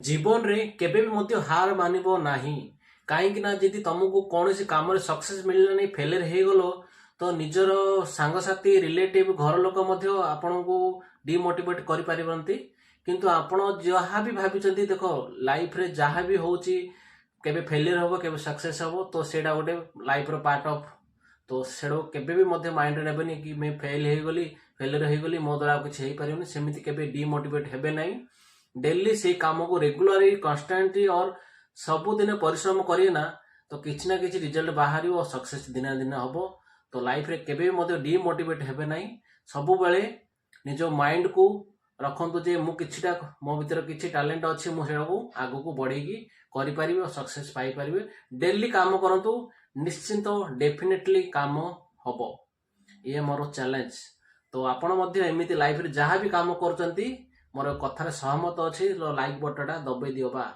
जीवन रे केबे भी मध्य हार मानिबो नाही। काहेकि ना जदि तुमको कौन सी काम सक्सेस मिलला नहीं फेलियर हो गलो तो निजर सांगसाथी रिलेटिव घर लोक मध्य आपण को डिमोटिवेट कर पारंती। किंतु आपण जहाँ भी भाभी देख लाइफ रे जहाँ भी होची केबे फेलियर होबो केबे सक्सेस होबो तो सेटा गोटे लाइफ रो पार्ट ऑफ। तो सेडो केबे भी मध्य माइंड नेबेनी कि मैं फेल हो गली फेलियर हो गली मो द्वारा कुछ हो पारिबनी सेमिति केबे डिमोटिवेट हेबे नहीं। डेली से काम को रेगुलरली कन्स्टांटली और सबुदिन परिश्रम करिए ना तो किसी ना किसी रिजल्ट बाहर और सक्सेस दिन दिन हम। तो लाइफ रे केबे भी डिमोटिवेट हेबे नहीं। सब बेले निज माइंड को रखु जे मु किछिटा मो भीतर किछि टैलेंट अच्छी मुझे आगु को बढ़ेगी करि और सक्सेस पाई परिबे। डेली काम करंतु निश्चिंत डेफिनेटली काम हबो। ये मोर चैलेंज। तो आपण मध्य एमिति लाइफ रे जहाँ भी काम करचंती मोर कथार सहमत अच्छी लाइक बटन दबाई दियो बा।